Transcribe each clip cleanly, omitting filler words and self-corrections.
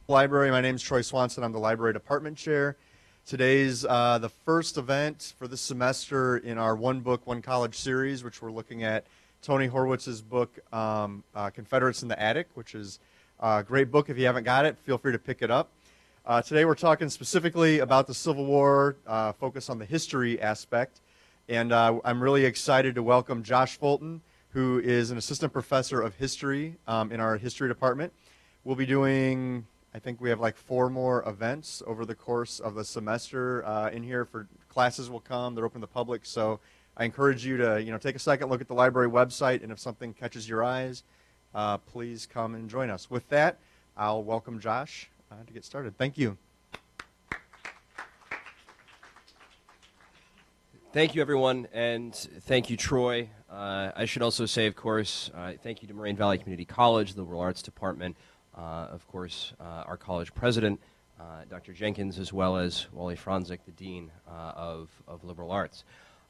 Library. My name is Troy Swanson. I'm the library department chair. Today's the first event for this semester in our One Book, One College series, which we're looking at Tony Horwitz's book, Confederates in the Attic, which is a great book. If you haven't got it, feel free to pick it up. Today we're talking specifically about the Civil War, focus on the history aspect. And I'm really excited to welcome Josh Fulton, who is an assistant professor of history in our history department. We'll be doing, I think we have like 4 more events over the course of the semester in here. For classes will come, they're open to the public, so I encourage you to take a second, look at the library website, and if something catches your eyes, please come and join us. With that, I'll welcome Josh to get started. Thank you. Thank you, everyone, and thank you, Troy. I should also say, of course, thank you to Moraine Valley Community College, the Liberal Arts Department, of course, our college president, Dr. Jenkins, as well as Wally Franzik, the Dean of Liberal Arts.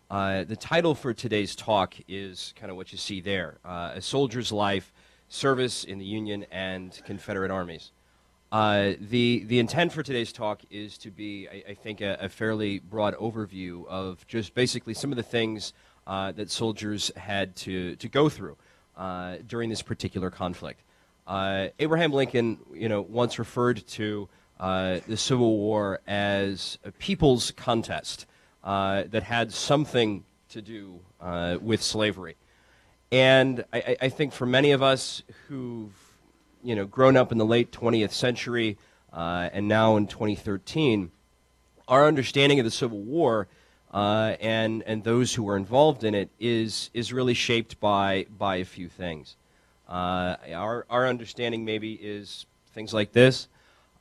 The title for today's talk is kind of what you see there, A Soldier's Life, Service in the Union and Confederate Armies. The intent for today's talk is to be, I think, a fairly broad overview of just basically some of the things that soldiers had to go through during this particular conflict. Abraham Lincoln, once referred to the Civil War as a people's contest that had something to do with slavery. And I think for many of us who've grown up in the late 20th century and now in 2013, our understanding of the Civil War and those who were involved in it is really shaped by a few things. Our understanding maybe is things like this.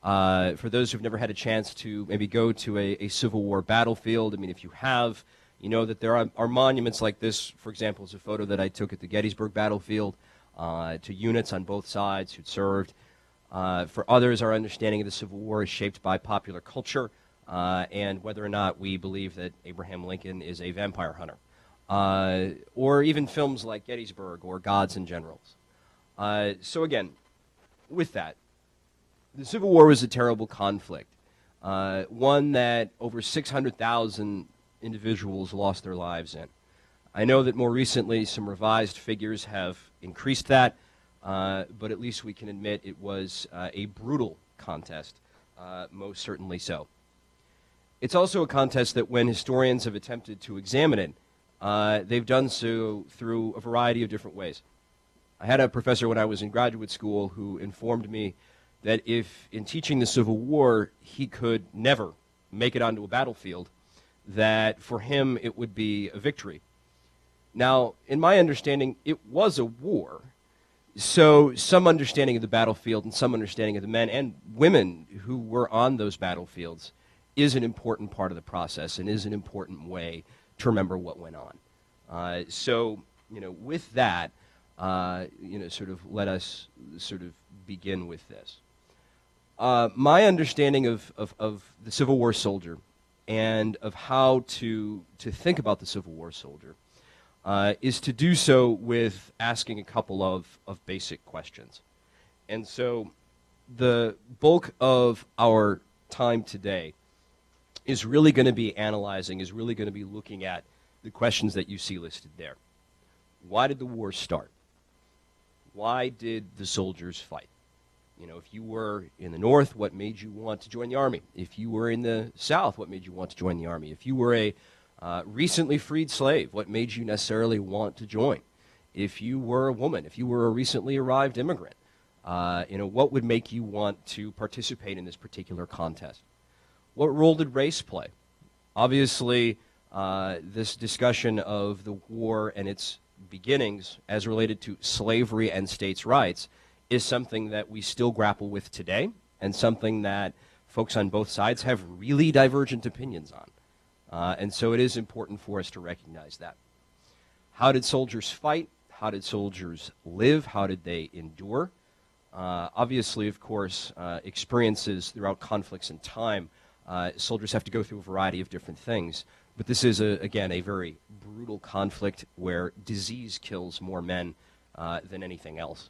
For those who've never had a chance to maybe go to a Civil War battlefield, I mean, if you have, you know that there are monuments like this. For example, is a photo that I took at the Gettysburg battlefield to units on both sides who'd served. For others, our understanding of the Civil War is shaped by popular culture and whether or not we believe that Abraham Lincoln is a vampire hunter. Or even films like Gettysburg or Gods and Generals. So again, with that, the Civil War was a terrible conflict, one that over 600,000 individuals lost their lives in. I know that more recently some revised figures have increased that, but at least we can admit it was a brutal contest, most certainly so. It's also a contest that when historians have attempted to examine it, they've done so through a variety of different ways. I had a professor when I was in graduate school who informed me that if in teaching the Civil War he could never make it onto a battlefield, that for him it would be a victory. Now, in my understanding, it was a war, so some understanding of the battlefield and some understanding of the men and women who were on those battlefields is an important part of the process and is an important way to remember what went on. So, with that, sort of let us sort of begin with this. My understanding of the Civil War soldier and of how to think about the Civil War soldier is to do so with asking a couple of basic questions. And so the bulk of our time today is really going to be analyzing, is really going to be looking at the questions that you see listed there. Why did the war start? Why did the soldiers fight? If you were in the North, what made you want to join the Army? If you were in the South, what made you want to join the Army? If you were a recently freed slave, what made you necessarily want to join? If you were a woman, if you were a recently arrived immigrant, what would make you want to participate in this particular contest? What role did race play? Obviously, this discussion of the war and its beginnings as related to slavery and states' rights is something that we still grapple with today and something that folks on both sides have really divergent opinions on. And so it is important for us to recognize that. How did soldiers fight? How did soldiers live? How did they endure? Obviously, of course, experiences throughout conflicts in time, soldiers have to go through a variety of different things. But this is, again, a very brutal conflict where disease kills more men than anything else.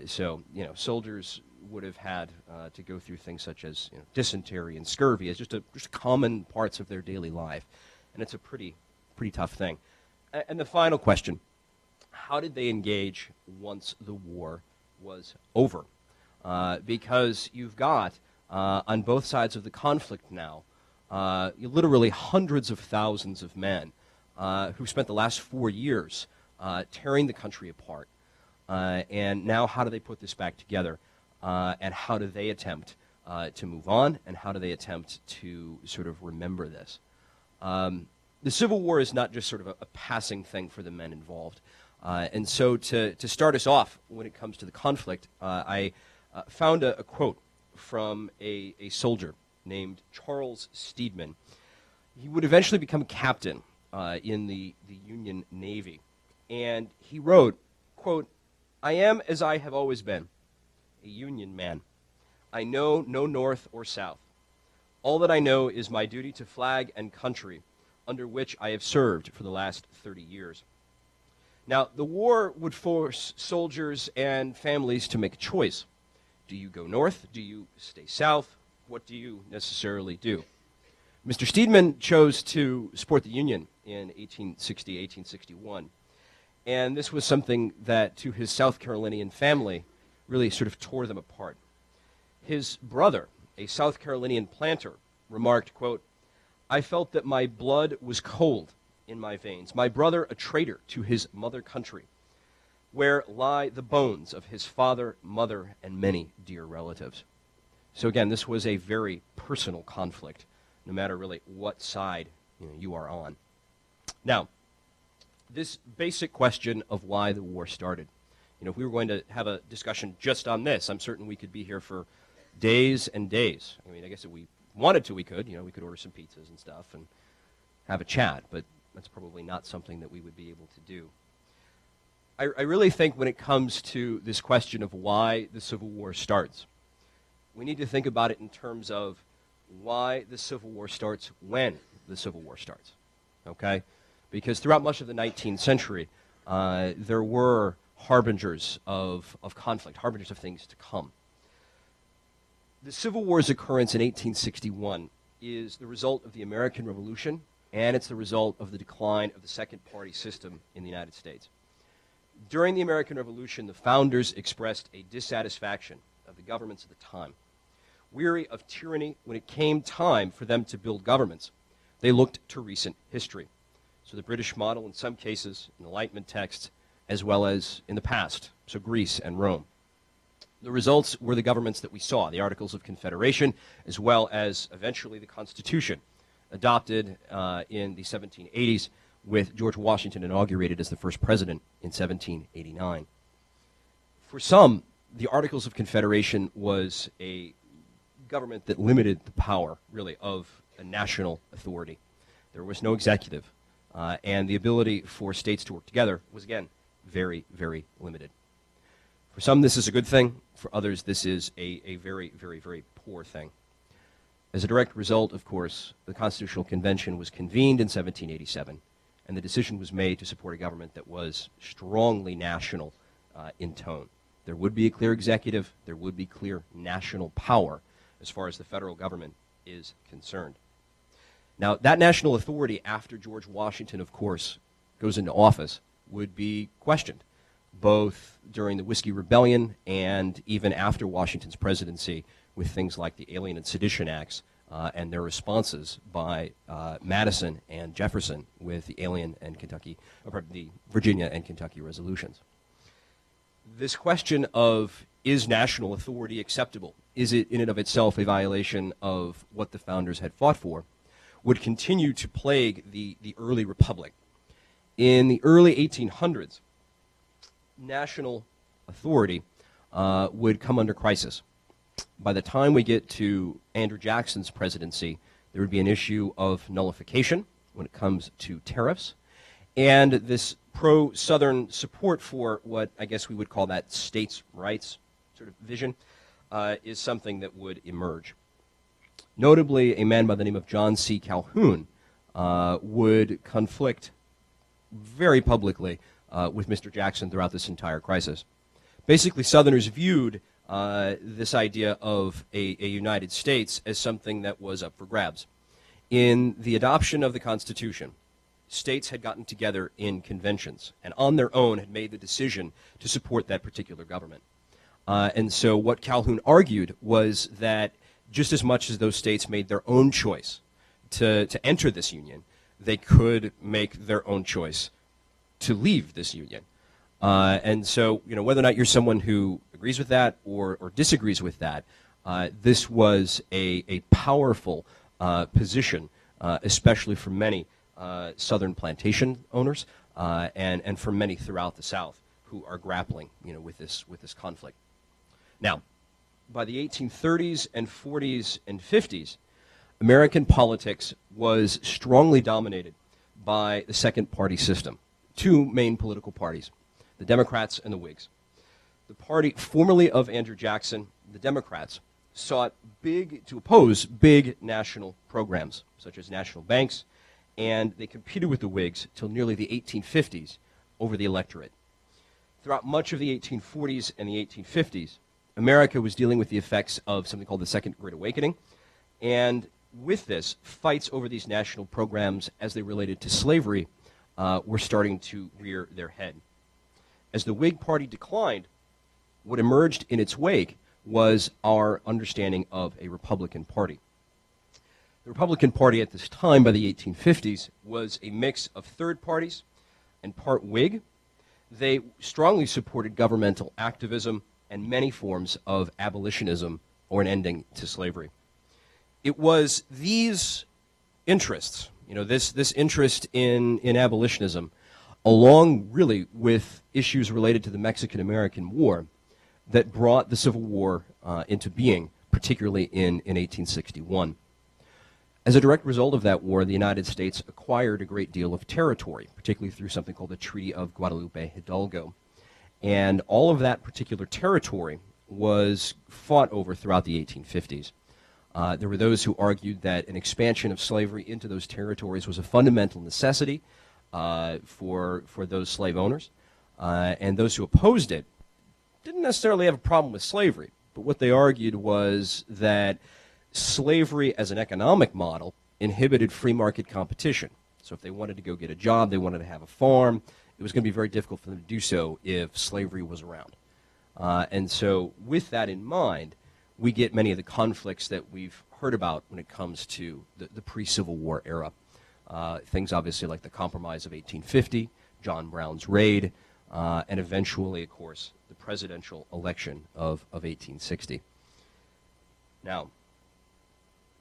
So, soldiers would have had to go through things such as dysentery and scurvy as just common parts of their daily life. And it's a pretty tough thing. And the final question, how did they engage once the war was over? Because you've got, on both sides of the conflict now, literally hundreds of thousands of men who spent the last 4 years tearing the country apart. And now how do they put this back together? And how do they attempt to move on? And how do they attempt to sort of remember this? The Civil War is not just sort of a passing thing for the men involved. And so to start us off when it comes to the conflict, I found a quote from a soldier named Charles Steedman. He would eventually become a captain in the Union Navy. And he wrote, quote, "I am, as I have always been, a Union man. I know no North or South. All that I know is my duty to flag and country, under which I have served for the last 30 years. Now, the war would force soldiers and families to make a choice. Do you go north? Do you stay south? What do you necessarily do?" Mr. Steedman chose to support the Union in 1860, 1861. And this was something that, to his South Carolinian family, really sort of tore them apart. His brother, a South Carolinian planter, remarked, quote, "I felt that my blood was cold in my veins, my brother a traitor to his mother country, where lie the bones of his father, mother, and many dear relatives." So again, this was a very personal conflict, no matter really what side you are on. Now, this basic question of why the war started. If we were going to have a discussion just on this, I'm certain we could be here for days and days. I mean, I guess if we wanted to, we could. We could order some pizzas and stuff and have a chat, but that's probably not something that we would be able to do. I really think when it comes to this question of why the Civil War starts, we need to think about it in terms of why the Civil War starts when the Civil War starts, okay? Because throughout much of the 19th century, there were harbingers of conflict, harbingers of things to come. The Civil War's occurrence in 1861 is the result of the American Revolution, and it's the result of the decline of the second-party system in the United States. During the American Revolution, the founders expressed a dissatisfaction of the governments of the time. Weary of tyranny, when it came time for them to build governments, they looked to recent history. So the British model in some cases, Enlightenment texts, as well as in the past, so Greece and Rome. The results were the governments that we saw, the Articles of Confederation, as well as eventually the Constitution, adopted in the 1780s, with George Washington inaugurated as the first president in 1789. For some, the Articles of Confederation was a government that limited the power, really, of a national authority. There was no executive, and the ability for states to work together was, again, very, very limited. For some, this is a good thing. For others, this is a very, very, very poor thing. As a direct result, of course, the Constitutional Convention was convened in 1787, and the decision was made to support a government that was strongly national in tone. There would be a clear executive. There would be clear national power as far as the federal government is concerned. Now, that national authority after George Washington, of course, goes into office would be questioned, both during the Whiskey Rebellion and even after Washington's presidency, with things like the Alien and Sedition Acts and their responses by Madison and Jefferson with the the Virginia and Kentucky resolutions. This question of, is national authority acceptable? Is it in and of itself a violation of what the founders had fought for? Would continue to plague the early republic. In the early 1800s, national authority would come under crisis. By the time we get to Andrew Jackson's presidency, there would be an issue of nullification when it comes to tariffs, and this pro-Southern support for what I guess we would call that states' rights sort of vision is something that would emerge. Notably, a man by the name of John C. Calhoun would conflict very publicly with Mr. Jackson throughout this entire crisis. Basically, Southerners viewed this idea of a United States as something that was up for grabs. In the adoption of the Constitution, states had gotten together in conventions and on their own had made the decision to support that particular government. And so what Calhoun argued was that just as much as those states made their own choice to enter this union, they could make their own choice to leave this union. And so, whether or not you're someone who agrees with that or disagrees with that, this was a powerful position, especially for many Southern plantation owners and for many throughout the South who are grappling, with this conflict. Now, by the 1830s and 40s and 50s, American politics was strongly dominated by the second party system. Two main political parties, the Democrats and the Whigs. The party formerly of Andrew Jackson, the Democrats, sought to oppose big national programs, such as national banks, and they competed with the Whigs till nearly the 1850s over the electorate. Throughout much of the 1840s and the 1850s, America was dealing with the effects of something called the Second Great Awakening, and with this, fights over these national programs as they related to slavery were starting to rear their head. As the Whig Party declined, what emerged in its wake was our understanding of a Republican Party. The Republican Party at this time, by the 1850s, was a mix of third parties and part Whig. They strongly supported governmental activism and many forms of abolitionism or an ending to slavery. It was these interests, this interest in abolitionism, along really with issues related to the Mexican-American War, that brought the Civil War into being, particularly in 1861. As a direct result of that war, the United States acquired a great deal of territory, particularly through something called the Treaty of Guadalupe Hidalgo. And all of that particular territory was fought over throughout the 1850s. There were those who argued that an expansion of slavery into those territories was a fundamental necessity for those slave owners. And those who opposed it didn't necessarily have a problem with slavery, but what they argued was that slavery as an economic model inhibited free market competition. So if they wanted to go get a job, they wanted to have a farm, it was going to be very difficult for them to do so if slavery was around. And so with that in mind, we get many of the conflicts that we've heard about when it comes to the pre-Civil War era. Things obviously like the Compromise of 1850, John Brown's raid, and eventually, of course, the presidential election of 1860. Now,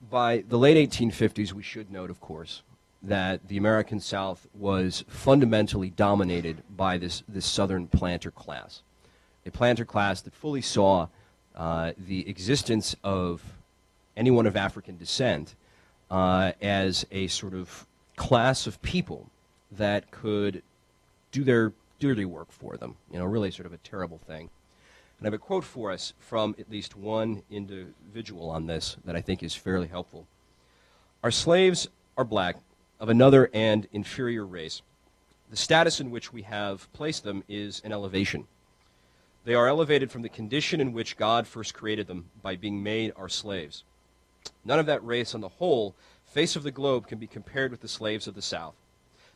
by the late 1850s, we should note, of course, that the American South was fundamentally dominated by this Southern planter class, a planter class that fully saw the existence of anyone of African descent as a sort of class of people that could do their dirty work for them, really sort of a terrible thing. And I have a quote for us from at least one individual on this that I think is fairly helpful. Our slaves are black, of another and inferior race. The status in which we have placed them is an elevation. They are elevated from the condition in which God first created them by being made our slaves. None of that race on the whole face of the globe can be compared with the slaves of the South.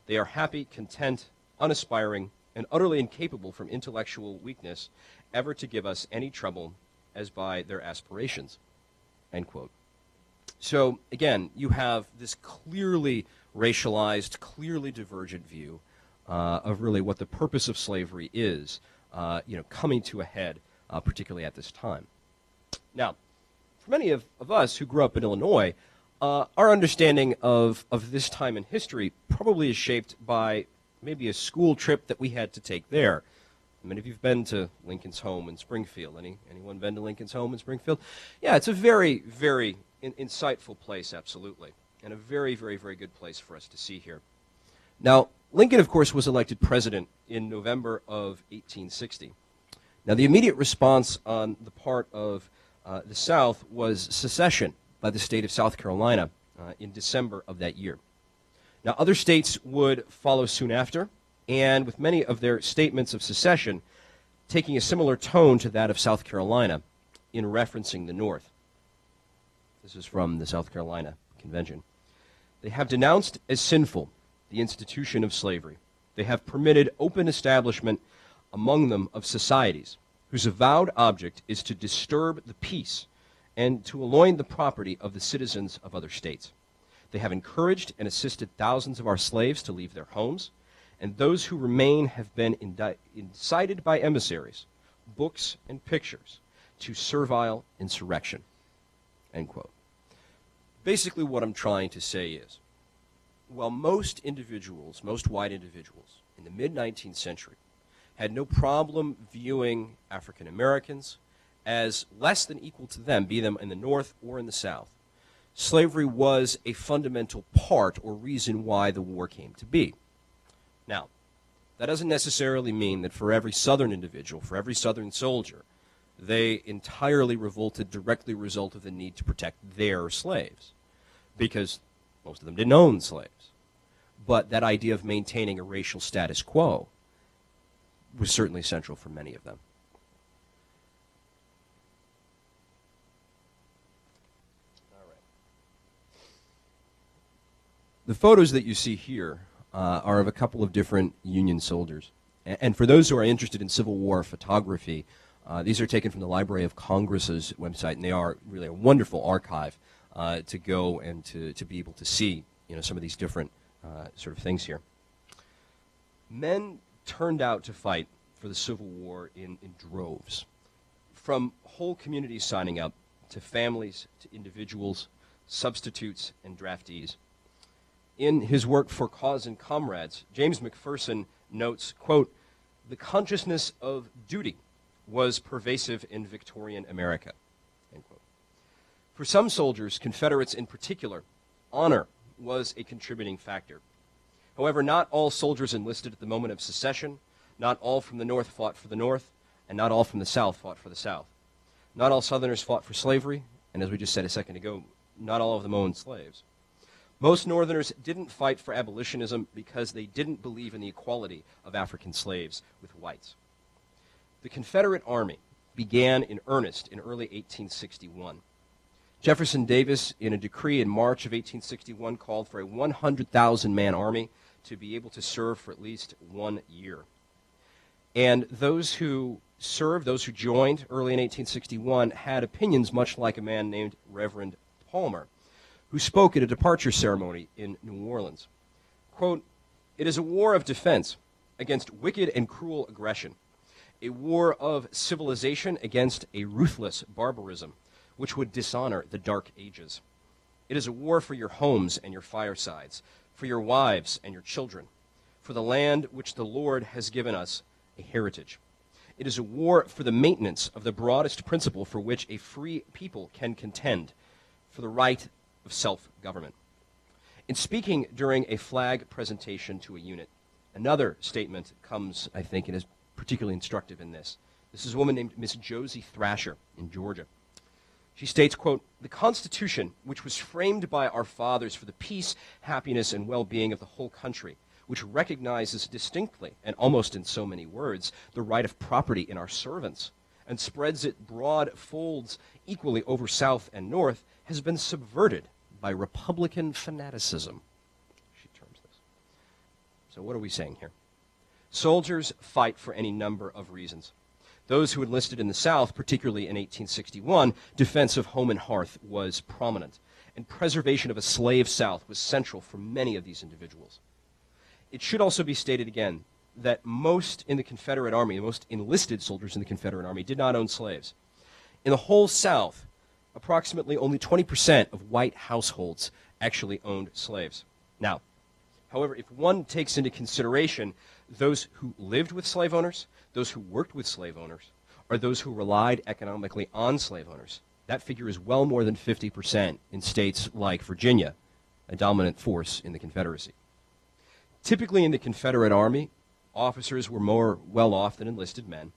They are happy, content, unaspiring, and utterly incapable from intellectual weakness ever to give us any trouble as by their aspirations. End quote. So, again, you have this clearly racialized, clearly divergent view of really what the purpose of slavery is, coming to a head, particularly at this time. Now, for many of us who grew up in Illinois, our understanding of this time in history probably is shaped by maybe a school trip that we had to take there. Many of you have been to Lincoln's home in Springfield. Anyone been to Lincoln's home in Springfield? Yeah, it's a very, very insightful place, absolutely, and a very, very, very good place for us to see here. Now, Lincoln, of course, was elected president in November of 1860. Now, the immediate response on the part of the South was secession by the state of South Carolina in December of that year. Now, other states would follow soon after, and with many of their statements of secession taking a similar tone to that of South Carolina, in referencing the North. This is from the South Carolina Convention. They have denounced as sinful the institution of slavery. They have permitted open establishment among them of societies whose avowed object is to disturb the peace and to anoint the property of the citizens of other states. They have encouraged and assisted thousands of our slaves to leave their homes, and those who remain have been incited by emissaries, books, and pictures to servile insurrection." End quote. Basically what I'm trying to say is, while most individuals, most white individuals in the mid-19th century had no problem viewing African Americans as less than equal to them, be them in the North or in the South, slavery was a fundamental part or reason why the war came to be. Now, that doesn't necessarily mean that for every Southern individual, for every Southern soldier, they entirely revolted directly a result of the need to protect their slaves, because most of them didn't own slaves. But that idea of maintaining a racial status quo was certainly central for many of them. All right. The photos that you see here are of a couple of different Union soldiers. And for those who are interested in Civil War photography, these are taken from the Library of Congress's website, and they are really a wonderful archive to go and to be able to see, some of these different sort of things here. Men turned out to fight for the Civil War in droves, from whole communities signing up to families, to individuals, substitutes, and draftees. In his work For Cause and Comrades, James McPherson notes, quote, "The consciousness of duty was pervasive in Victorian America." End quote. For some soldiers, Confederates in particular, honor was a contributing factor. However, not all soldiers enlisted at the moment of secession, not all from the North fought for the North, and not all from the South fought for the South. Not all Southerners fought for slavery, and as we just said a second ago, not all of them owned slaves. Most Northerners didn't fight for abolitionism because they didn't believe in the equality of African slaves with whites. The Confederate Army began in earnest in early 1861. Jefferson Davis, in a decree in March of 1861, called for a 100,000-man army to be able to serve for at least 1 year. And those who served, those who joined early in 1861, had opinions much like a man named Reverend Palmer, who spoke at a departure ceremony in New Orleans. Quote, "It is a war of defense against wicked and cruel aggression, a war of civilization against a ruthless barbarism, which would dishonor the Dark Ages. It is a war for your homes and your firesides, for your wives and your children, for the land which the Lord has given us a heritage. It is a war for the maintenance of the broadest principle for which a free people can contend, for the right of self-government." In speaking during a flag presentation to a unit, another statement comes, I think, and is particularly instructive in this. This is a woman named Miss Josie Thrasher in Georgia. She states, quote, "The Constitution, which was framed by our fathers for the peace, happiness, and well-being of the whole country, which recognizes distinctly, and almost in so many words, the right of property in our servants, and spreads it broad folds equally over South and North, has been subverted by Republican fanaticism," she terms this. So what are we saying here? Soldiers fight for any number of reasons. Those who enlisted in the South, particularly in 1861, defense of home and hearth was prominent, and preservation of a slave South was central for many of these individuals. It should also be stated again that most in the Confederate Army, most enlisted soldiers in the Confederate Army, did not own slaves. In the whole South, approximately only 20% of white households actually owned slaves. Now, however, if one takes into consideration those who lived with slave owners, those who worked with slave owners, or those who relied economically on slave owners, that figure is well more than 50% in states like Virginia, a dominant force in the Confederacy. Typically in the Confederate Army, officers were more well-off than enlisted men.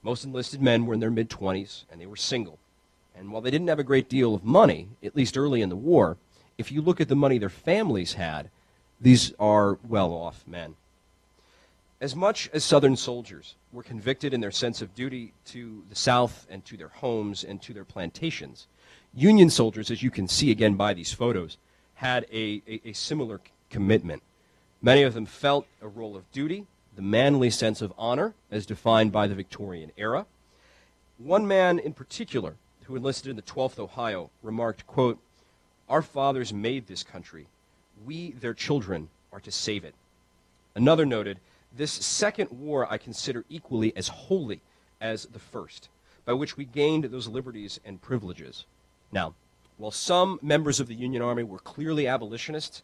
Most enlisted men were in their mid-20s, and they were single. And while they didn't have a great deal of money, at least early in the war, if you look at the money their families had, these are well-off men. As much as Southern soldiers were convicted in their sense of duty to the South and to their homes and to their plantations, Union soldiers, as you can see again by these photos, had a similar commitment. Many of them felt a role of duty, the manly sense of honor as defined by the Victorian era. One man in particular, who enlisted in the 12th Ohio, remarked, quote, "Our fathers made this country. We, their children, are to save it." Another noted, "This second war I consider equally as holy as the first, by which we gained those liberties and privileges." Now, while some members of the Union Army were clearly abolitionists,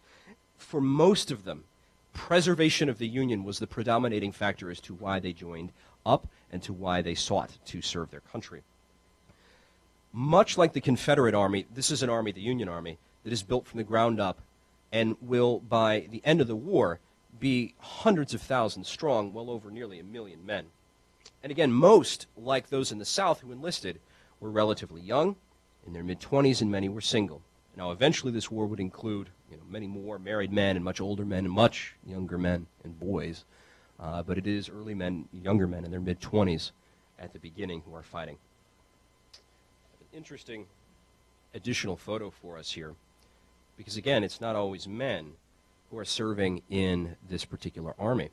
for most of them, preservation of the Union was the predominating factor as to why they joined up and to why they sought to serve their country. Much like the Confederate Army, this is an army, the Union Army, that is built from the ground up and will, by the end of the war, be hundreds of thousands strong, well over nearly 1 million men. And again, most, like those in the South who enlisted, were relatively young, in their mid-20s, and many were single. Now, eventually this war would include many more married men and much older men and much younger men and boys. But it is early men, younger men in their mid-20s at the beginning who are fighting. An interesting additional photo for us here, because again, it's not always men who are serving in this particular army.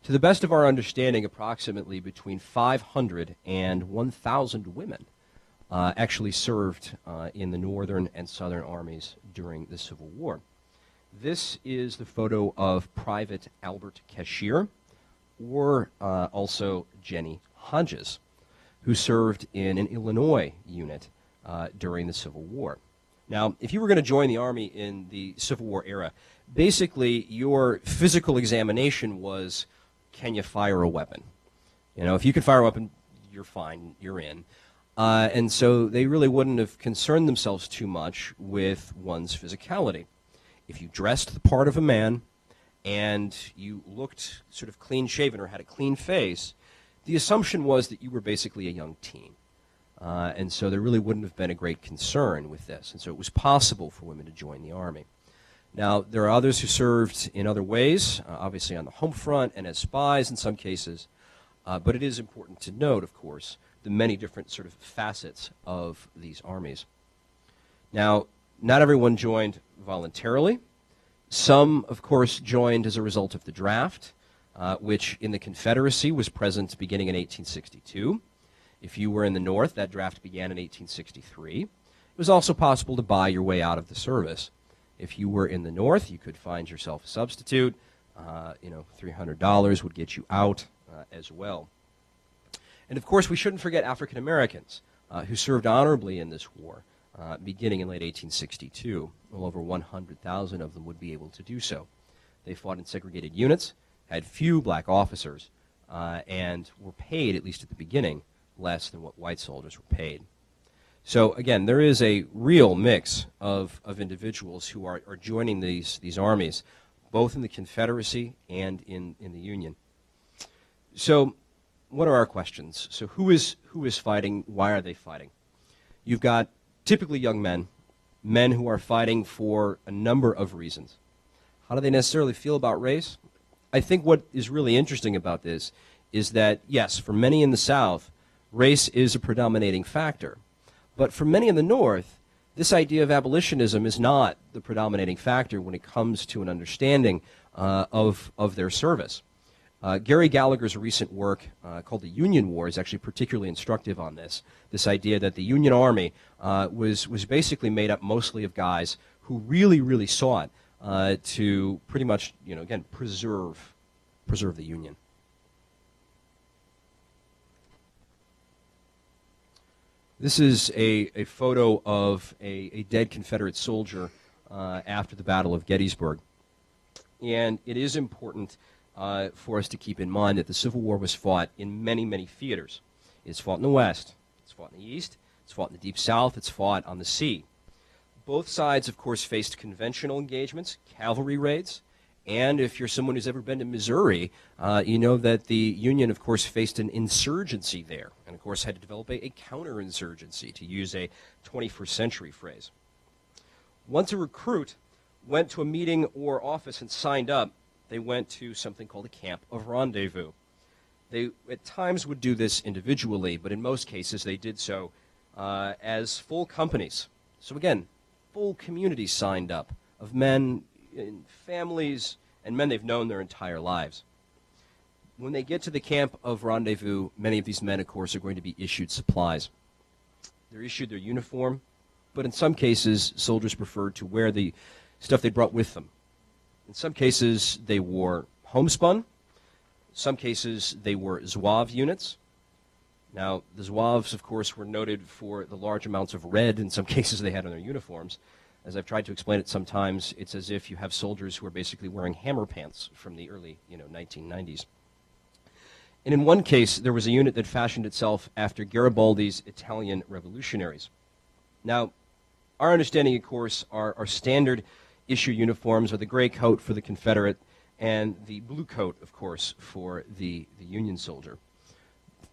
To the best of our understanding, approximately between 500 and 1,000 women actually served in the Northern and Southern armies during the Civil War. This is the photo of Private Albert Cashier, or also Jenny Hodges, who served in an Illinois unit during the Civil War. Now, if you were going to join the Army in the Civil War era, basically your physical examination was, can you fire a weapon? If you could fire a weapon, you're fine, you're in. And so they really wouldn't have concerned themselves too much with one's physicality. If you dressed the part of a man and you looked sort of clean-shaven or had a clean face, the assumption was that you were basically a young teen. And so there really wouldn't have been a great concern with this. And so it was possible for women to join the Army. Now, there are others who served in other ways, obviously on the home front and as spies in some cases. But it is important to note, of course, the many different sort of facets of these armies. Now, not everyone joined voluntarily. Some, of course, joined as a result of the draft, which in the Confederacy was present beginning in 1862. If you were in the North, that draft began in 1863. It was also possible to buy your way out of the service. If you were in the North, you could find yourself a substitute. $300 would get you out as well. And of course, we shouldn't forget African Americans who served honorably in this war, beginning in late 1862. Well over 100,000 of them would be able to do so. They fought in segregated units, had few black officers, and were paid, at least at the beginning, less than what white soldiers were paid. So again, there is a real mix of individuals who are joining these armies, both in the Confederacy and in the Union. So what are our questions? So who is fighting? Why are they fighting? You've got typically young men who are fighting for a number of reasons. How do they necessarily feel about race? I think what is really interesting about this is that, yes, for many in the South, race is a predominating factor. But for many in the North, this idea of abolitionism is not the predominating factor when it comes to an understanding of their service. Gary Gallagher's recent work called The Union War is actually particularly instructive on this idea that the Union Army was basically made up mostly of guys who really sought to pretty much, again, preserve the Union. This is a photo of a dead Confederate soldier after the Battle of Gettysburg. And it is important for us to keep in mind that the Civil War was fought in many theaters. It's fought in the West, it's fought in the East, it's fought in the Deep South, it's fought on the sea. Both sides, of course, faced conventional engagements, cavalry raids, and if you're someone who's ever been to Missouri, you know that the Union, of course, faced an insurgency there, and of course had to develop a counterinsurgency, to use a 21st century phrase. Once a recruit went to a meeting or office and signed up, they went to something called a camp of rendezvous. They at times would do this individually, but in most cases they did so as full companies. So again, full communities signed up of men and families and men they've known their entire lives. When they get to the camp of rendezvous, many of these men, of course, are going to be issued supplies. They're issued their uniform, but in some cases, soldiers preferred to wear the stuff they brought with them. In some cases, they wore homespun. In some cases, they wore zouave units. Now, the zouaves, of course, were noted for the large amounts of red in some cases they had on their uniforms. As I've tried to explain it sometimes, it's as if you have soldiers who are basically wearing hammer pants from the early 1990s. And in one case, there was a unit that fashioned itself after Garibaldi's Italian revolutionaries. Now, our understanding, of course, our standard issue uniforms are the gray coat for the Confederate and the blue coat, of course, for the Union soldier.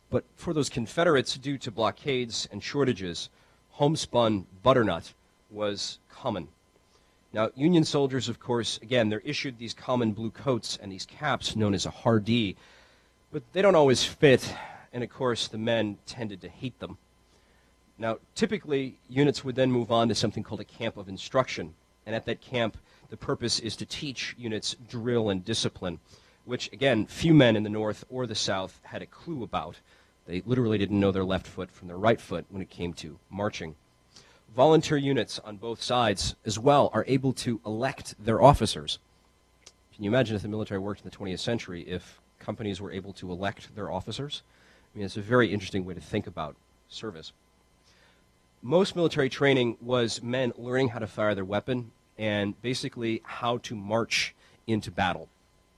But for those Confederates, due to blockades and shortages, homespun butternut was common. Now, Union soldiers, of course, again, they're issued these common blue coats and these caps known as a hardee, but they don't always fit, and of course, the men tended to hate them. Now, typically, units would then move on to something called a camp of instruction, and at that camp, the purpose is to teach units drill and discipline, which, again, few men in the North or the South had a clue about. They literally didn't know their left foot from their right foot when it came to marching. Volunteer units on both sides, as well, are able to elect their officers. Can you imagine if the military worked in the 20th century if companies were able to elect their officers? I mean, it's a very interesting way to think about service. Most military training was men learning how to fire their weapon and basically how to march into battle.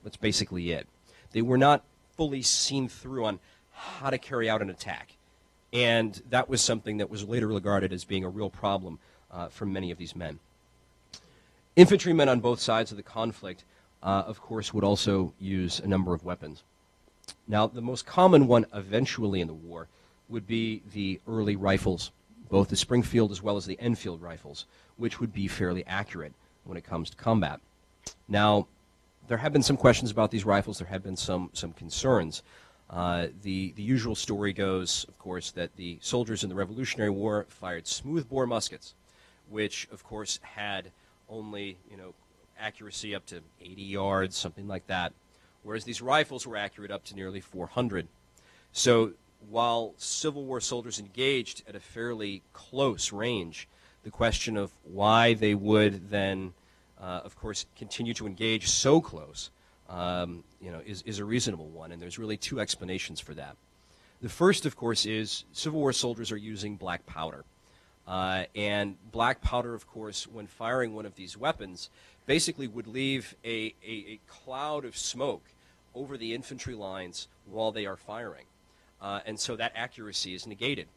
That's basically it. They were not fully seen through on how to carry out an attack. And that was something that was later regarded as being a real problem for many of these men. Infantrymen on both sides of the conflict, of course, would also use a number of weapons. Now, the most common one eventually in the war would be the early rifles, both the Springfield as well as the Enfield rifles, which would be fairly accurate when it comes to combat. Now, there have been some questions about these rifles. There have been some concerns. The usual story goes, of course, that the soldiers in the Revolutionary War fired smoothbore muskets, which, of course, had only, accuracy up to 80 yards, something like that, whereas these rifles were accurate up to nearly 400. So while Civil War soldiers engaged at a fairly close range, the question of why they would then, of course, continue to engage so close is a reasonable one, and there's really two explanations for that. The first, of course, is Civil War soldiers are using black powder. And black powder, of course, when firing one of these weapons, basically would leave a cloud of smoke over the infantry lines while they are firing. And so that accuracy is negated.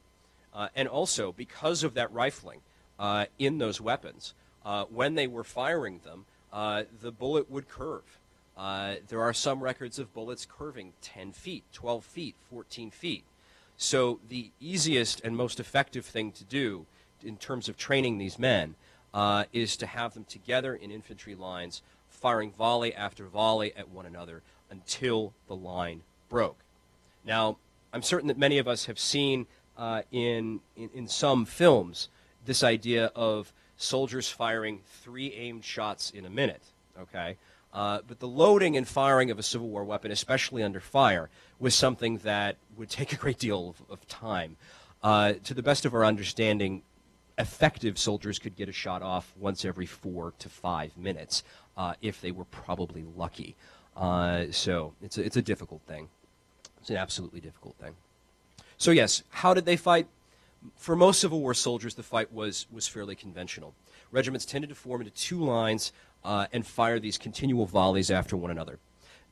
And also, because of that rifling in those weapons, when they were firing them, the bullet would curve. There are some records of bullets curving 10 feet, 12 feet, 14 feet. So the easiest and most effective thing to do in terms of training these men is to have them together in infantry lines, firing volley after volley at one another until the line broke. Now, I'm certain that many of us have seen in some films this idea of soldiers firing 3 aimed shots in a minute, okay? But the loading and firing of a Civil War weapon, especially under fire, was something that would take a great deal of time. To the best of our understanding, effective soldiers could get a shot off once every 4 to 5 minutes if they were probably lucky. So it's a difficult thing. It's an absolutely difficult thing. So yes, how did they fight? For most Civil War soldiers, the fight was fairly conventional. Regiments tended to form into 2 lines and fire these continual volleys after one another.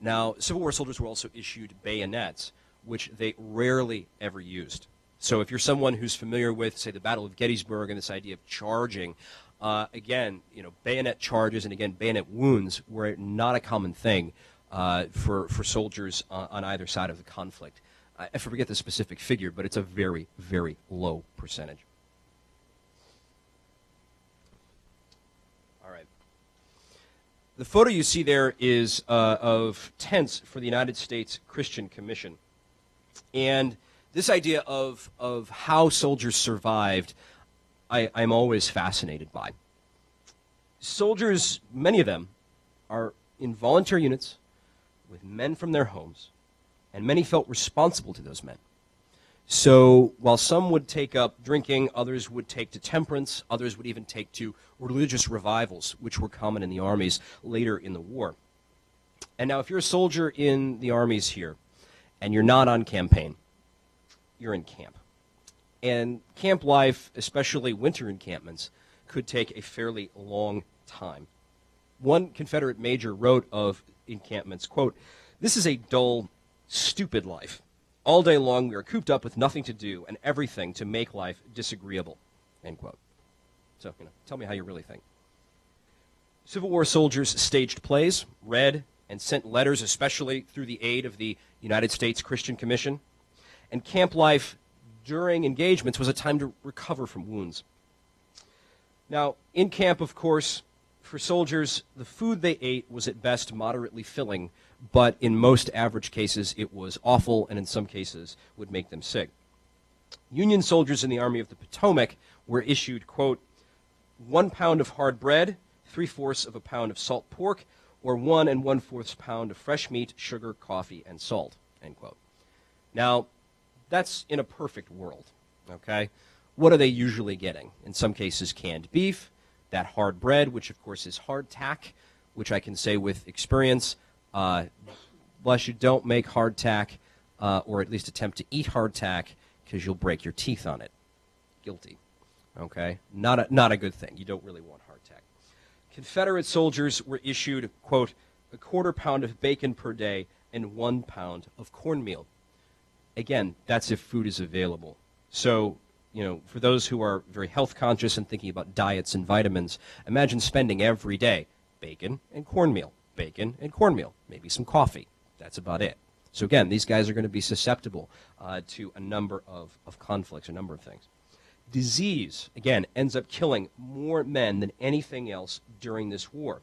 Now, Civil War soldiers were also issued bayonets, which they rarely ever used. So if you're someone who's familiar with, say, the Battle of Gettysburg and this idea of charging, again, bayonet charges and, again, bayonet wounds were not a common thing for soldiers on either side of the conflict. I forget the specific figure, but it's a very, very low percentage. All right. The photo you see there is of tents for the United States Christian Commission. And this idea of how soldiers survived, I'm always fascinated by. Soldiers, many of them, are in volunteer units with men from their homes, and many felt responsible to those men. So while some would take up drinking, others would take to temperance, others would even take to religious revivals, which were common in the armies later in the war. And now if you're a soldier in the armies here, and you're not on campaign, you're in camp. And camp life, especially winter encampments, could take a fairly long time. One Confederate major wrote of encampments, quote, "This is a dull, stupid life. All day long we are cooped up with nothing to do and everything to make life disagreeable," end quote. So, tell me how you really think. Civil War soldiers staged plays, read, and sent letters, especially through the aid of the United States Christian Commission. And camp life during engagements was a time to recover from wounds. Now, in camp, of course, for soldiers, the food they ate was at best moderately filling, but in most average cases it was awful and in some cases would make them sick. Union soldiers in the Army of the Potomac were issued, quote, 1 pound of hard bread, 3/4 of a pound of salt pork, or 1 1/4 pound of fresh meat, sugar, coffee, and salt, end quote. Now, that's in a perfect world, okay? What are they usually getting? In some cases, canned beef, that hard bread, which of course is hardtack, which I can say with experience, bless you, don't make hardtack, or at least attempt to eat hardtack, because you'll break your teeth on it. Guilty, okay? Not a good thing. You don't really want hardtack. Confederate soldiers were issued, quote, 1/4 pound of bacon per day and 1 pound of cornmeal. Again, that's if food is available. So, for those who are very health conscious and thinking about diets and vitamins, imagine spending every day bacon and cornmeal, maybe some coffee. That's about it. So again, these guys are going to be susceptible to a number of conflicts, a number of things. Disease, again, ends up killing more men than anything else during this war.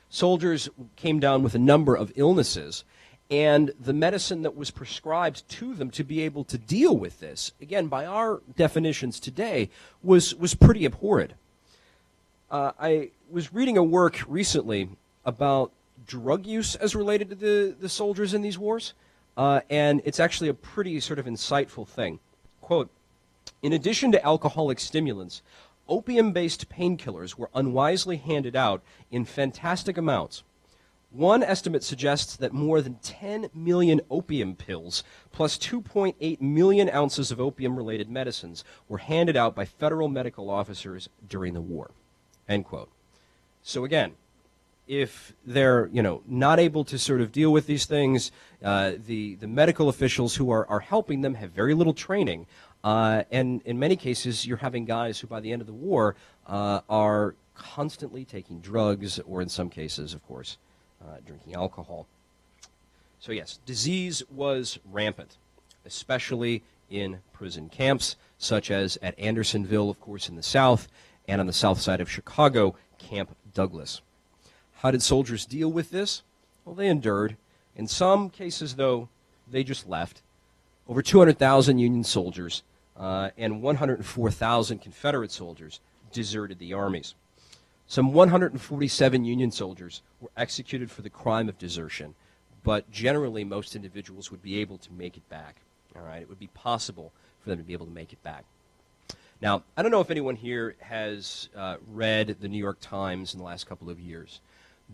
Soldiers came down with a number of illnesses, and the medicine that was prescribed to them to be able to deal with this, again, by our definitions today, was pretty abhorrent. I was reading a work recently about drug use as related to the soldiers in these wars, and it's actually a pretty sort of insightful thing. Quote, "In addition to alcoholic stimulants, opium-based painkillers were unwisely handed out in fantastic amounts. One estimate suggests that more than 10 million opium pills plus 2.8 million ounces of opium-related medicines were handed out by federal medical officers during the war," end quote. So again, if they're not able to sort of deal with these things, the medical officials who are helping them have very little training, and in many cases you're having guys who by the end of the war are constantly taking drugs, or in some cases, of course, drinking alcohol. So yes, disease was rampant, especially in prison camps, such as at Andersonville, of course, in the South, and on the south side of Chicago, Camp Douglas. How did soldiers deal with this? Well, they endured. In some cases, though, they just left. Over 200,000 Union soldiers and 104,000 Confederate soldiers deserted the armies. Some 147 Union soldiers were executed for the crime of desertion, but generally most individuals would be able to make it back. All right, it would be possible for them to be able to make it back. Now, I don't know if anyone here has read the New York Times in the last couple of years,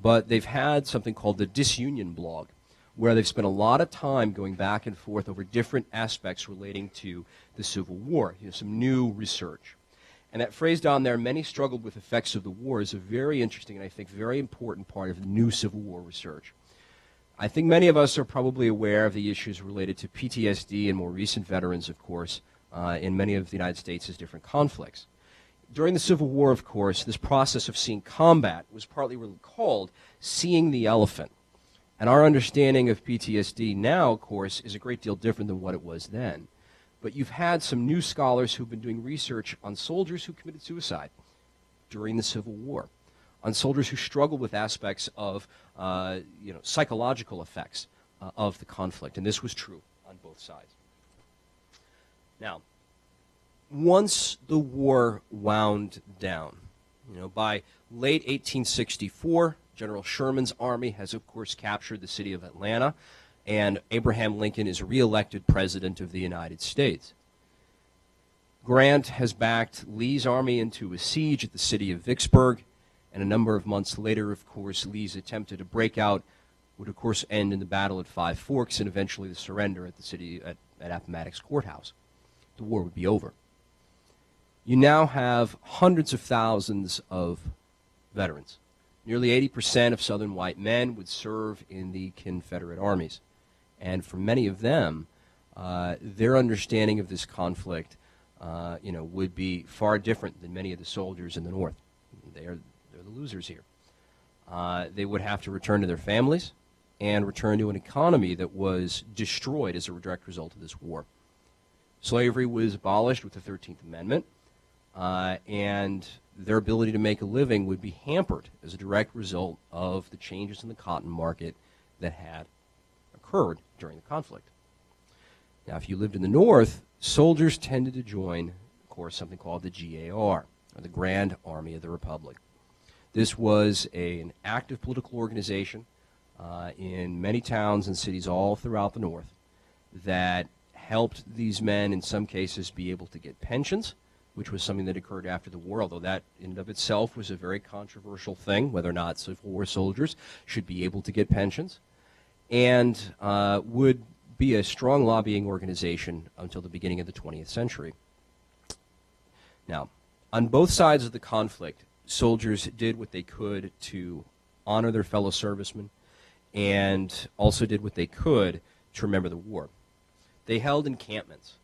but they've had something called the Disunion blog, where they've spent a lot of time going back and forth over different aspects relating to the Civil War, some new research. And that phrase down there, "many struggled with effects of the war," is a very interesting and I think very important part of new Civil War research. I think many of us are probably aware of the issues related to PTSD and more recent veterans, of course, in many of the United States' different conflicts. During the Civil War, of course, this process of seeing combat was partly called seeing the elephant. And our understanding of PTSD now, of course, is a great deal different than what it was then. But you've had some new scholars who've been doing research on soldiers who committed suicide during the Civil War, on soldiers who struggled with aspects of psychological effects of the conflict, and this was true on both sides. Now, once the war wound down, by late 1864, General Sherman's army has, of course, captured the city of Atlanta, and Abraham Lincoln is reelected President of the United States. Grant has backed Lee's army into a siege at the city of Vicksburg, and a number of months later, of course, Lee's attempted a breakout would, of course, end in the battle at Five Forks and eventually the surrender at the city at Appomattox Courthouse. The war would be over. You now have hundreds of thousands of veterans. Nearly 80% of Southern white men would serve in the Confederate armies. And for many of them, their understanding of this conflict would be far different than many of the soldiers in the North. They're the losers here. They would have to return to their families and return to an economy that was destroyed as a direct result of this war. Slavery was abolished with the 13th Amendment, and their ability to make a living would be hampered as a direct result of the changes in the cotton market that had occurred during the conflict. Now, if you lived in the North, soldiers tended to join, of course, something called the GAR, or the Grand Army of the Republic. This was an active political organization in many towns and cities all throughout the North that helped these men, in some cases, be able to get pensions, which was something that occurred after the war, although that in and of itself was a very controversial thing, whether or not Civil War soldiers should be able to get pensions, and would be a strong lobbying organization until the beginning of the 20th century. Now, on both sides of the conflict, soldiers did what they could to honor their fellow servicemen and also did what they could to remember the war. They held encampments.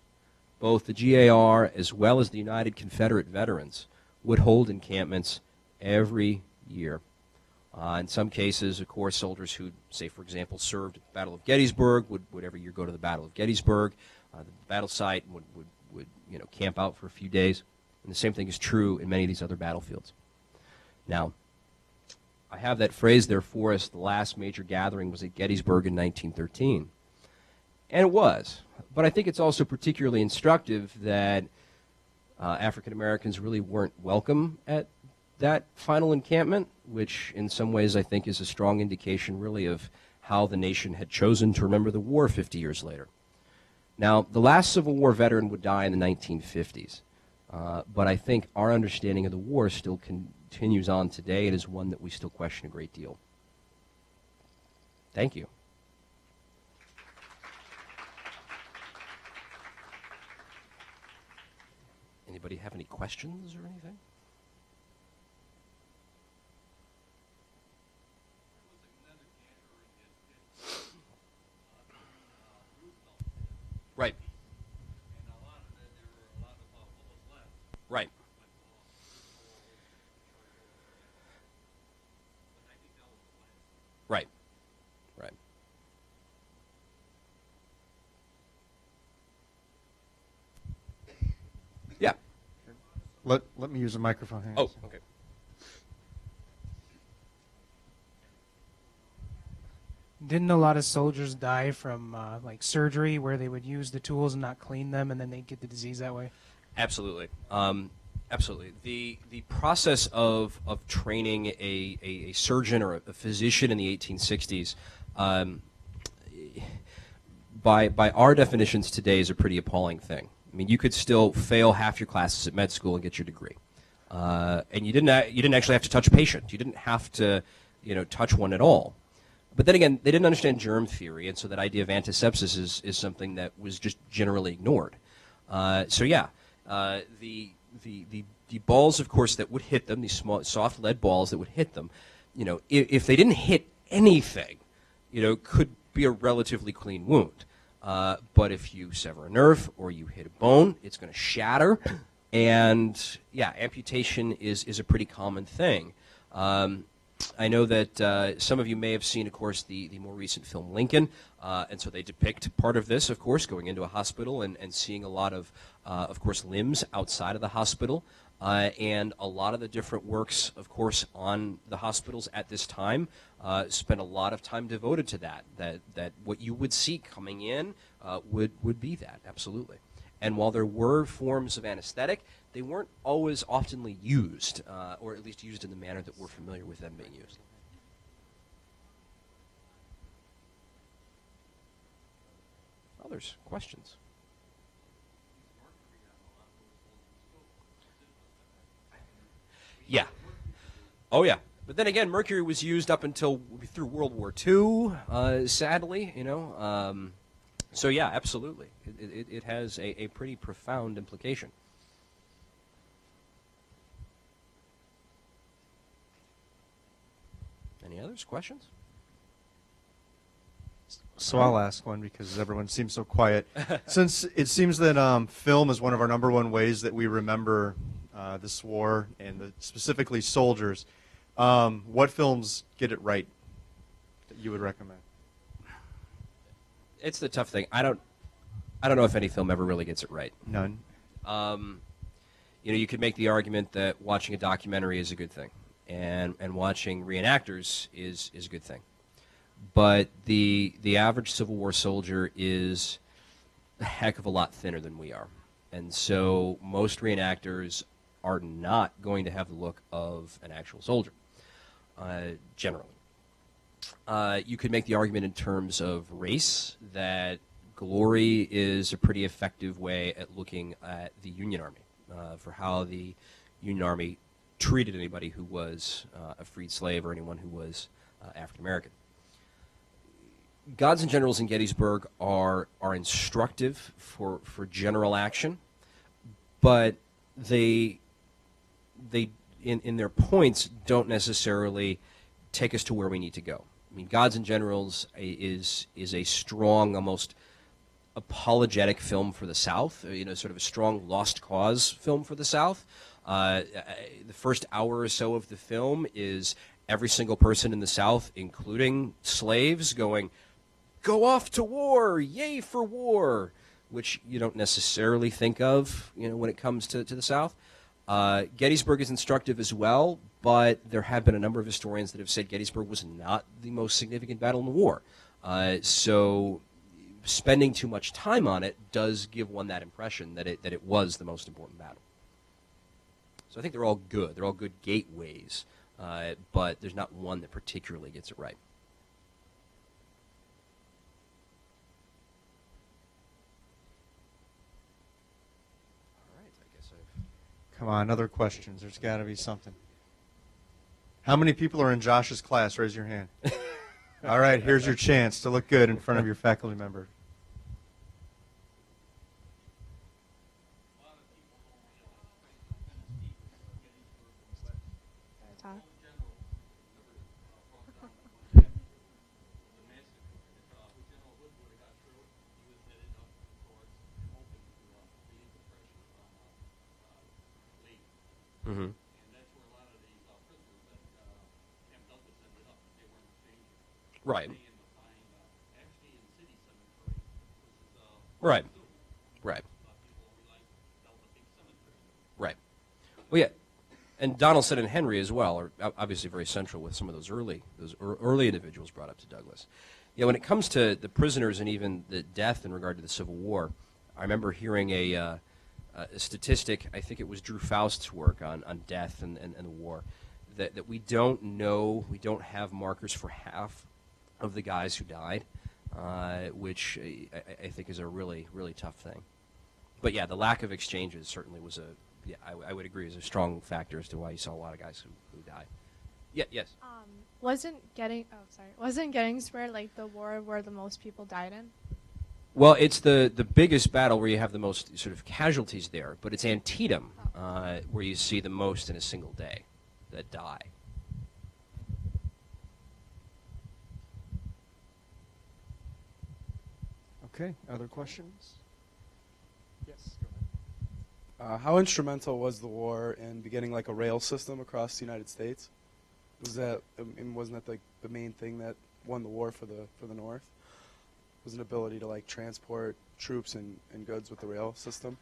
Both the GAR as well as the United Confederate Veterans would hold encampments every year. In some cases, of course, soldiers who, say, for example, served at the Battle of Gettysburg would every year go to the Battle of Gettysburg. The battle site would camp out for a few days. And the same thing is true in many of these other battlefields. Now, I have that phrase there for us. The last major gathering was at Gettysburg in 1913. And it was. But I think it's also particularly instructive that African Americans really weren't welcome at that final encampment, which in some ways I think is a strong indication really of how the nation had chosen to remember the war 50 years later. Now, the last Civil War veteran would die in the 1950s, but I think our understanding of the war still continues on today. It is one that we still question a great deal. Thank you. Anybody have any questions or anything? Right. Right. Right. Right. Yeah. Let me use a microphone here. Oh, okay. Didn't a lot of soldiers die from like surgery where they would use the tools and not clean them and then they'd get the disease that way? Absolutely. Absolutely. The process of training a surgeon or a physician in the 1860s, by our definitions today, is a pretty appalling thing. I mean, you could still fail half your classes at med school and get your degree, and you didn't actually have to touch a patient. You didn't have to, touch one at all. But then again, they didn't understand germ theory, and so that idea of antisepsis is something that was just generally ignored. The balls, of course, that would hit them, these small, soft lead balls that would hit them, if they didn't hit anything, could be a relatively clean wound. But if you sever a nerve or you hit a bone, it's going to shatter. And, yeah, amputation is a pretty common thing. I know that some of you may have seen, of course, the more recent film Lincoln, and so they depict part of this, of course, going into a hospital and seeing a lot of course, limbs outside of the hospital. And a lot of the different works, of course, on the hospitals at this time spent a lot of time devoted to that. That what you would see coming in would be that, absolutely. And while there were forms of anesthetic, they weren't always oftenly used, or at least used in the manner that we're familiar with them being used. Others, questions? Yeah. Oh, yeah. But then again, mercury was used up until through World War II, sadly, you know. So, yeah, absolutely. It has a pretty profound implication. Any others? Questions? So I'll ask one because everyone seems so quiet. Since it seems that film is one of our #1 ways that we remember this war and specifically soldiers, what films get it right that you would recommend? It's the tough thing. I don't know if any film ever really gets it right. None. You know, you could make the argument that watching a documentary is a good thing, and watching reenactors is a good thing. But the average Civil War soldier is a heck of a lot thinner than we are. And so most reenactors are not going to have the look of an actual soldier, generally. You could make the argument in terms of race that glory is a pretty effective way at looking at the Union Army, for how the Union Army treated anybody who was a freed slave or anyone who was African American. Gods and Generals in Gettysburg are instructive for general action, but they in their points don't necessarily take us to where we need to go. I mean, Gods and Generals is a strong, almost apologetic film for the South. You know, sort of a strong lost cause film for the South. The first hour or so of the film is every single person in the South, including slaves, going, "Go off to war! Yay for war!" Which you don't necessarily think of, you know, when it comes to the South. Gettysburg is instructive as well, but there have been a number of historians that have said Gettysburg was not the most significant battle in the war. So spending too much time on it does give one that impression that it was the most important battle. So I think they're all good. They're all good gateways, but there's not one that particularly gets it right. Come on, other questions. There's got to be something. How many people are in Josh's class? Raise your hand. All right, here's your chance to look good in front of your faculty member. Mm-hmm. Right. Right. Right. Right. Well, yeah, and Donaldson and Henry as well are obviously very central with some of those early individuals brought up to Douglas. Yeah, when it comes to the prisoners and even the death in regard to the Civil War, I remember hearing a statistic. I think it was Drew Faust's work on death and the war, that we don't know, we don't have markers for half of the guys who died, which I think is a really, really tough thing. But yeah, the lack of exchanges certainly was I would agree, is a strong factor as to why you saw a lot of guys who died. Yeah, yes. Wasn't Gettysburg like the war where the most people died in? Well, it's the biggest battle where you have the most sort of casualties there, but it's Antietam where you see the most in a single day that die. Okay, other questions? Yes, go ahead. How instrumental was the war in beginning like a rail system across the United States? Wasn't that like the main thing that won the war for the North? Was an ability to like transport troops and goods with the rail system?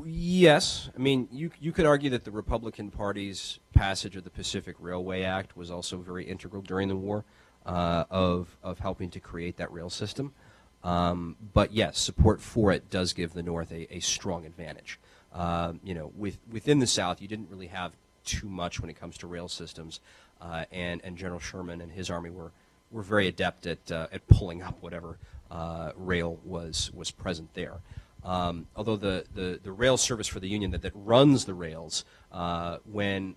Yes. I mean, you could argue that the Republican Party's passage of the Pacific Railway Act was also very integral during the war of helping to create that rail system. But yes, support for it does give the North a strong advantage. Within the South, you didn't really have too much when it comes to rail systems, and General Sherman and his army were very adept at pulling up whatever rail was present there. Although the rail service for the Union that runs the rails, when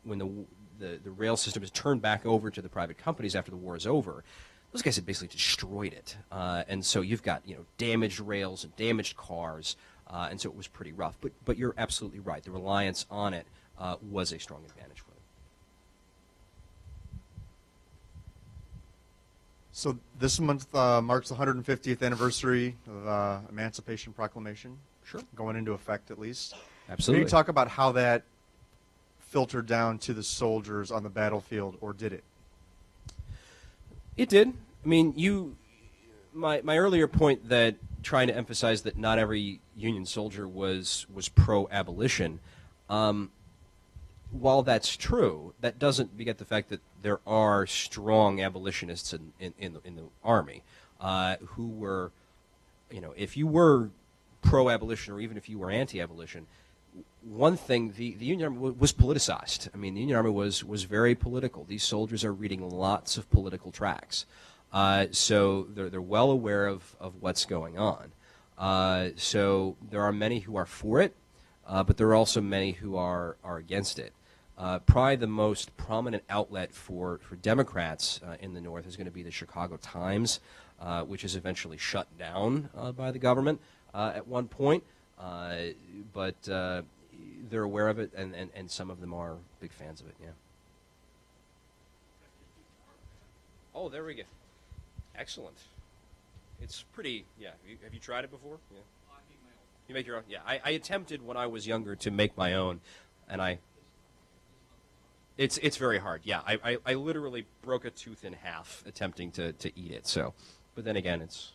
the rail system is turned back over to the private companies after the war is over, those guys had basically destroyed it. And so you've got damaged rails and damaged cars, and so it was pretty rough. But you're absolutely right. The reliance on it was a strong advantage for them. So this month marks the 150th anniversary of Emancipation Proclamation. Sure. Going into effect, at least. Absolutely. Can you talk about how that filtered down to the soldiers on the battlefield, or did it? It did. I mean, my earlier point that trying to emphasize that not every Union soldier was pro-abolition, while that's true, that doesn't beget the fact that there are strong abolitionists in the Army who were, if you were pro-abolition or even if you were anti-abolition, one thing, the Union Army was politicized. I mean, the Union Army was very political. These soldiers are reading lots of political tracts. So they're well aware of what's going on. So there are many who are for it, but there are also many who are against it. Probably the most prominent outlet for Democrats in the North is going to be the Chicago Times, which is eventually shut down by the government at one point. But they're aware of it, and some of them are big fans of it, yeah. Oh, there we go. Excellent. It's pretty, yeah. Have you tried it before? Yeah. You make your own? Yeah. I attempted when I was younger to make my own, and it's very hard. Yeah. I literally broke a tooth in half attempting to eat it. So, but then again, it's,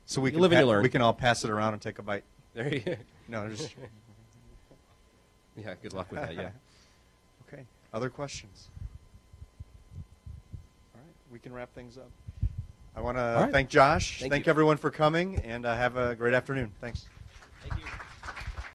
So we You live and you learn. We can all pass it around and take a bite. There you go. No, just Yeah, good luck with that, yeah. okay. Other questions? All right, we can wrap things up. I want to right. thank Josh. Thank Thank you. everyone for coming, and have a great afternoon. Thanks.